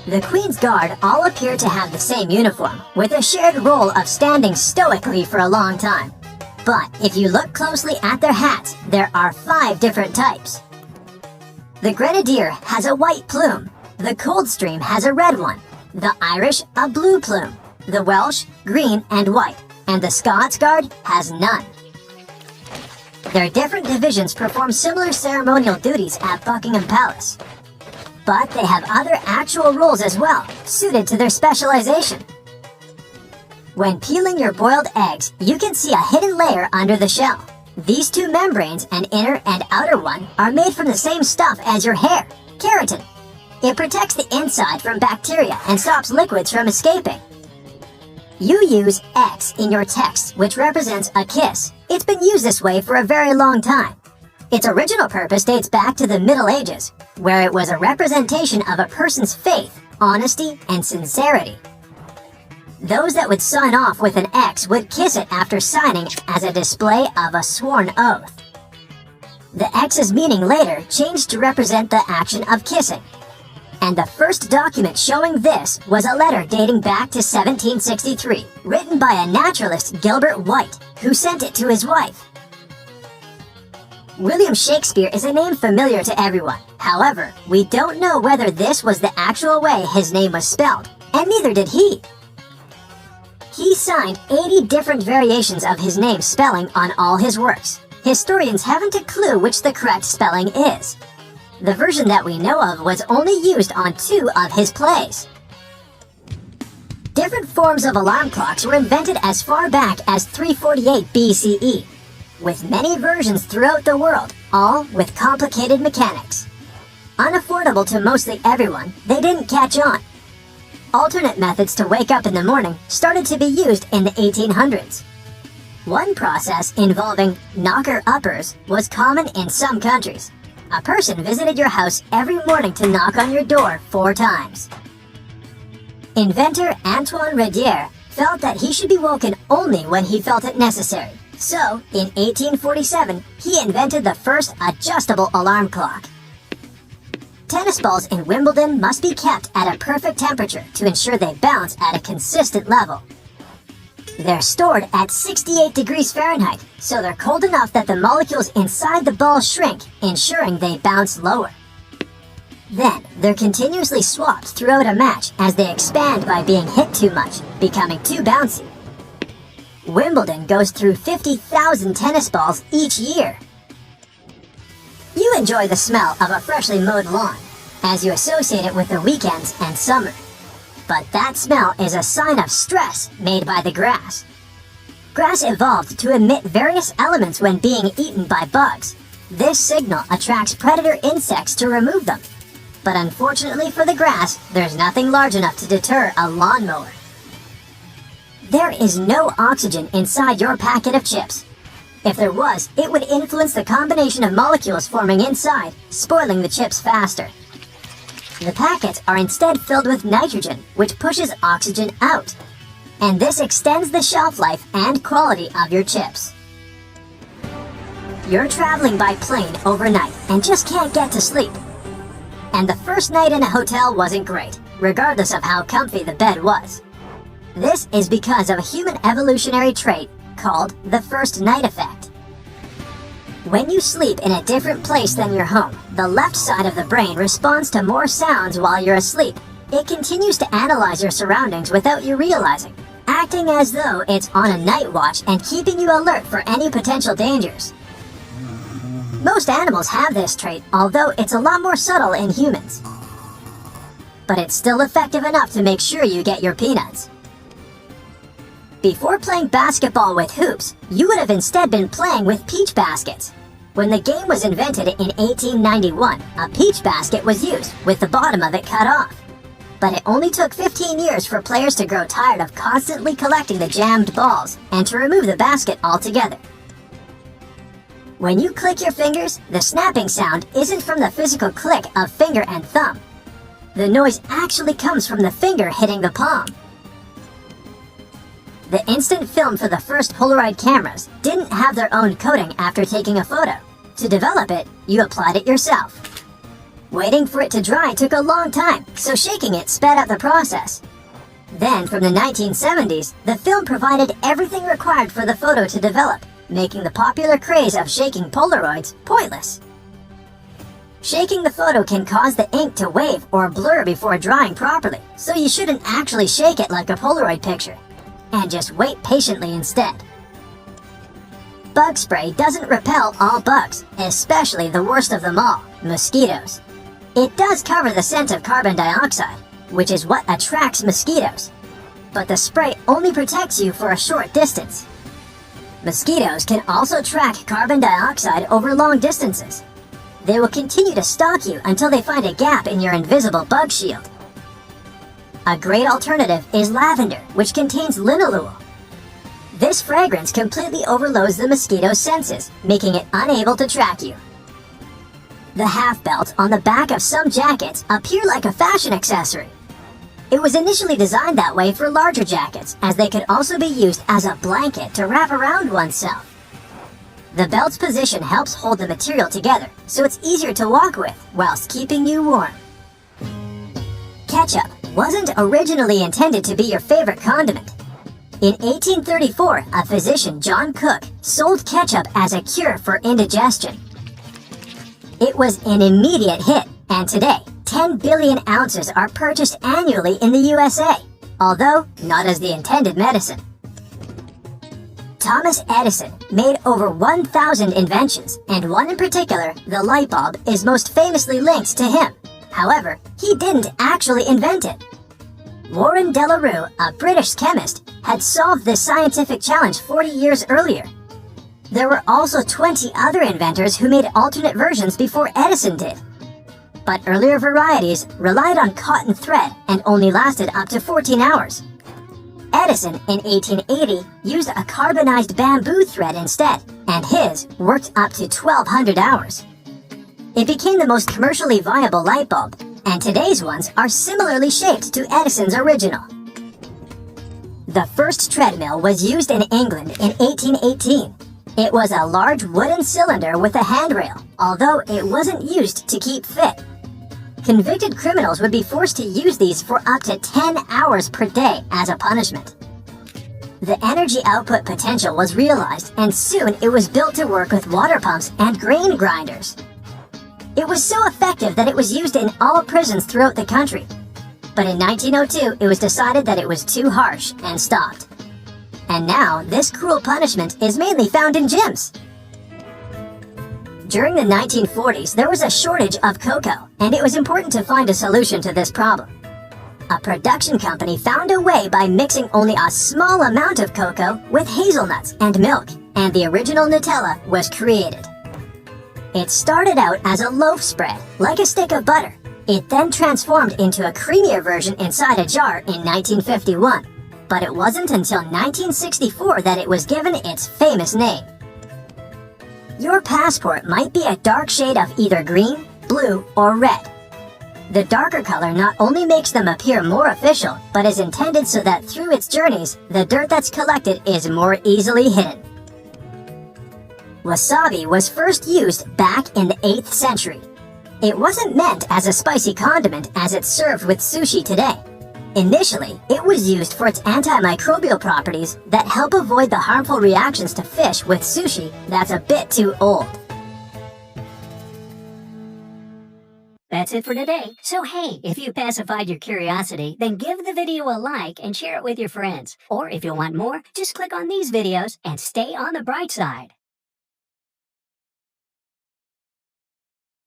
The Queen's Guard all appear to have the same uniform, with a shared role of standing stoically for a long time. But if you look closely at their hats, there are 5 different types. The Grenadier has a white plume, the Coldstream has a red one, the Irish a blue plume, the Welsh green and white, and the Scots Guard has none. Their different divisions perform similar ceremonial duties at Buckingham Palace. But they have other actual roles as well, suited to their specialization. When peeling your boiled eggs, you can see a hidden layer under the shell. These 2 membranes, an inner and outer one, are made from the same stuff as your hair, keratin. It protects the inside from bacteria and stops liquids from escaping. You use X in your text, which represents a kiss. It's been used this way for a very long time. Its original purpose dates back to the Middle Ages, where it was a representation of a person's faith, honesty, and sincerity. Those that would sign off with an X would kiss it after signing as a display of a sworn oath. The X's meaning later changed to represent the action of kissing. And the first document showing this was a letter dating back to 1763, written by a naturalist, Gilbert White, who sent it to his wife. William Shakespeare is a name familiar to everyone. However, we don't know whether this was the actual way his name was spelled, and neither did he. He signed 80 different variations of his name spelling on all his works. Historians haven't a clue which the correct spelling is. The version that we know of was only used on 2 of his plays. Different forms of alarm clocks were invented as far back as 348 BCE, with many versions throughout the world, all with complicated mechanics. Unaffordable to mostly everyone, they didn't catch on. Alternate methods to wake up in the morning started to be used in the 1800s. One process involving knocker-uppers was common in some countries. A person visited your house every morning to knock on your door 4 times. Inventor Antoine Radier felt that he should be woken only when he felt it necessary. So, in 1847, he invented the first adjustable alarm clock. Tennis balls in Wimbledon must be kept at a perfect temperature to ensure they bounce at a consistent level. They're stored at 68 degrees Fahrenheit, so they're cold enough that the molecules inside the ball shrink, ensuring they bounce lower. Then, they're continuously swapped throughout a match as they expand by being hit too much, becoming too bouncy. Wimbledon goes through 50,000 tennis balls each year. You enjoy the smell of a freshly mowed lawn, as you associate it with the weekends and summer. But that smell is a sign of stress made by the grass. Grass evolved to emit various elements when being eaten by bugs. This signal attracts predator insects to remove them. But unfortunately for the grass, there's nothing large enough to deter a lawnmower. There is no oxygen inside your packet of chips. If there was, it would influence the combination of molecules forming inside, spoiling the chips faster. The packets are instead filled with nitrogen, which pushes oxygen out. And this extends the shelf life and quality of your chips. You're traveling by plane overnight and just can't get to sleep. And the first night in a hotel wasn't great, regardless of how comfy the bed was. This is because of a human evolutionary trait called the first night effect. When you sleep in a different place than your home, the left side of the brain responds to more sounds while you're asleep. It continues to analyze your surroundings without you realizing, acting as though it's on a night watch and keeping you alert for any potential dangers. Most animals have this trait, although it's a lot more subtle in humans. But it's still effective enough to make sure you get your peanuts. Before playing basketball with hoops, you would have instead been playing with peach baskets. When the game was invented in 1891, a peach basket was used, with the bottom of it cut off. But it only took 15 years for players to grow tired of constantly collecting the jammed balls and to remove the basket altogether. When you click your fingers, the snapping sound isn't from the physical click of finger and thumb. The noise actually comes from the finger hitting the palm. The instant film for the first Polaroid cameras didn't have their own coating after taking a photo. To develop it, you applied it yourself. Waiting for it to dry took a long time, so shaking it sped up the process. Then, from the 1970s, the film provided everything required for the photo to develop, making the popular craze of shaking Polaroids pointless. Shaking the photo can cause the ink to wave or blur before drying properly, so you shouldn't actually shake it like a Polaroid picture, and just wait patiently instead. Bug spray doesn't repel all bugs, especially the worst of them all, mosquitoes. It does cover the scent of carbon dioxide, which is what attracts mosquitoes, but the spray only protects you for a short distance. Mosquitoes can also track carbon dioxide over long distances. They will continue to stalk you until they find a gap in your invisible bug shield. A great alternative is lavender, which contains linalool. This fragrance completely overloads the mosquito's senses, making it unable to track you. The half belt on the back of some jackets appear like a fashion accessory. It was initially designed that way for larger jackets, as they could also be used as a blanket to wrap around oneself. The belt's position helps hold the material together, so it's easier to walk with whilst keeping you warm. Ketchup wasn't originally intended to be your favorite condiment. In 1834, a physician, John Cook, sold ketchup as a cure for indigestion. It was an immediate hit, and today, 10 billion ounces are purchased annually in the USA, although not as the intended medicine. Thomas Edison made over 1,000 inventions, and one in particular, the light bulb, is most famously linked to him. However, he didn't actually invent it. Warren de la Rue, a British chemist, had solved this scientific challenge 40 years earlier. There were also 20 other inventors who made alternate versions before Edison did. But earlier varieties relied on cotton thread and only lasted up to 14 hours. Edison, in 1880, used a carbonized bamboo thread instead, and his worked up to 1,200 hours. It became the most commercially viable light bulb, and today's ones are similarly shaped to Edison's original. The first treadmill was used in England in 1818. It was a large wooden cylinder with a handrail, although it wasn't used to keep fit. Convicted criminals would be forced to use these for up to 10 hours per day as a punishment. The energy output potential was realized, and soon it was built to work with water pumps and grain grinders. It was so effective that it was used in all prisons throughout the country. But in 1902, it was decided that it was too harsh and stopped. And now, this cruel punishment is mainly found in gyms. During the 1940s, there was a shortage of cocoa, and it was important to find a solution to this problem. A production company found a way by mixing only a small amount of cocoa with hazelnuts and milk, and the original Nutella was created. It started out as a loaf spread, like a stick of butter. It then transformed into a creamier version inside a jar in 1951. But it wasn't until 1964 that it was given its famous name. Your passport might be a dark shade of either green, blue, or red. The darker color not only makes them appear more official, but is intended so that through its journeys, the dirt that's collected is more easily hidden. Wasabi was first used back in the 8th century. It wasn't meant as a spicy condiment as it's served with sushi today. Initially, it was used for its antimicrobial properties that help avoid the harmful reactions to fish with sushi that's a bit too old. That's it for today. So hey, if you pacified your curiosity, then give the video a like and share it with your friends. Or if you want more, just click on these videos and stay on the bright side.